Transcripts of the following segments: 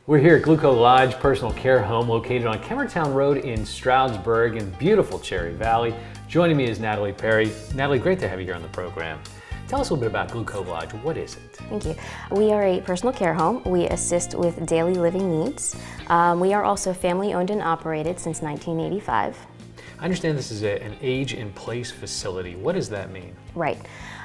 We're here at Gluco Lodge Personal Care Home located on Kemmertown Road in Stroudsburg in beautiful Cherry Valley. Joining me is Natalie Perry. Natalie, great to have you here on the program. Tell us a little bit about Gluco Lodge. What is it? Thank you. We are a personal care home. We assist with daily living needs. We are also family owned and operated since 1985. I understand this is an age-in-place facility. What does that mean? Right.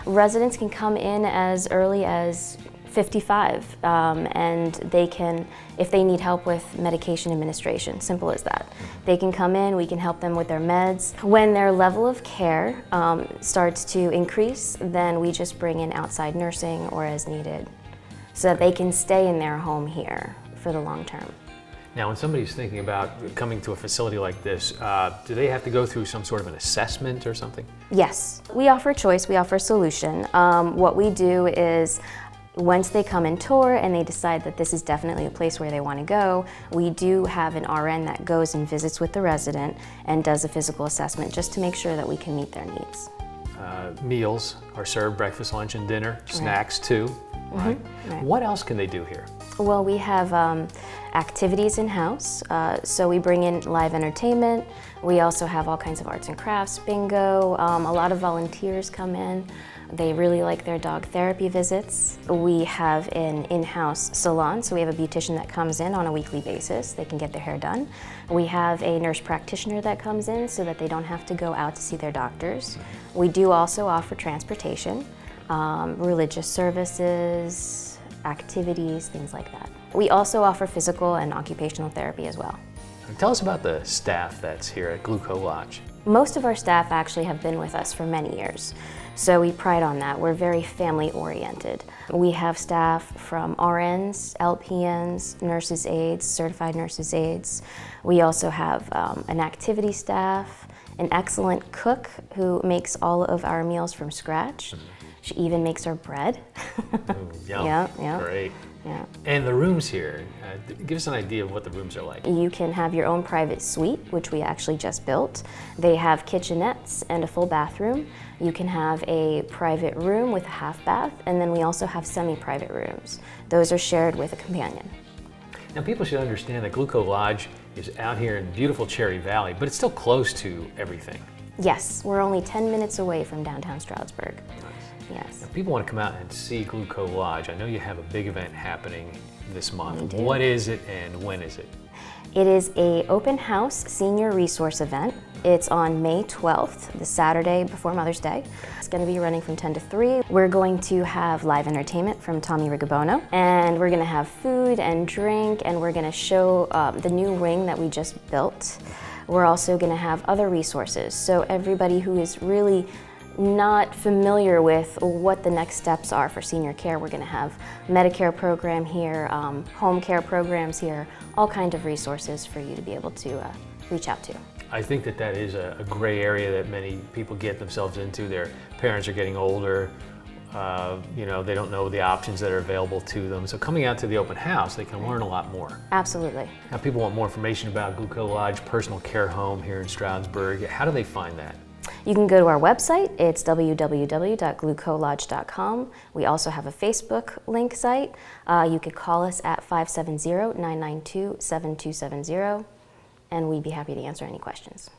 Residents can come in as early as 55 and they can, if they need help with medication administration, simple as that. They can come in, we can help them with their meds. When their level of care starts to increase, then we just bring in outside nursing or as needed so that they can stay in their home here for the long term. Now, when somebody's thinking about coming to a facility like this, do they have to go through some sort of an assessment or something? Yes, we offer choice, we offer a solution. What we do is once they come and tour and they decide that this is definitely a place where they want to go, we do have an RN that goes and visits with the resident and does a physical assessment just to make sure that we can meet their needs. Meals are served, breakfast, lunch, and dinner, snacks too, right? Right. What else can they do here? Well, we have activities in-house, so we bring in live entertainment. We also have all kinds of arts and crafts, bingo, a lot of volunteers come in. They really like their dog therapy visits. We have an in-house salon, so we have a beautician that comes in on a weekly basis. They can get their hair done. We have a nurse practitioner that comes in so that they don't have to go out to see their doctors. We do also offer transportation, religious services, activities, things like that. We also offer physical and occupational therapy as well. Tell us about the staff that's here at Gluco Lodge. Most of our staff actually have been with us for many years, so we pride on that. We're very family oriented. We have staff from RNs, LPNs, nurses aides, certified nurses aides. We also have an activity staff, an excellent cook who makes all of our meals from scratch. She even makes our bread. Ooh, yum. Yeah. Great. Yeah. And the rooms here, give us an idea of what the rooms are like. You can have your own private suite, which we actually just built. They have kitchenettes and a full bathroom. You can have a private room with a half bath, and then we also have semi-private rooms. Those are shared with a companion. Now, people should understand that Gluco Lodge is out here in beautiful Cherry Valley, but it's still close to everything. Yes, we're only 10 minutes away from downtown Stroudsburg. Yes. Now, people want to come out and see Gluco Lodge. I know you have a big event happening this month. We do. What is it and when is it? It is an open house senior resource event. It's on May 12th, the Saturday before Mother's Day. It's going to be running from 10 to 3. We're going to have live entertainment from Tommy Rigabono, and we're going to have food and drink, and we're going to show the new ring that we just built. We're also going to have other resources, so everybody who is really not familiar with what the next steps are for senior care, we're going to have Medicare program here, home care programs here, all kinds of resources for you to be able to reach out to. I think that is a gray area that many people get themselves into. Their parents are getting older, they don't know the options that are available to them. So coming out to the open house, they can learn a lot more. Absolutely. Now, people want more information about Gluco Lodge Personal Care Home here in Stroudsburg. How do they find that? You can go to our website. It's www.glucolodge.com. We also have a Facebook link site. You could call us at 570-992-7270, and we'd be happy to answer any questions.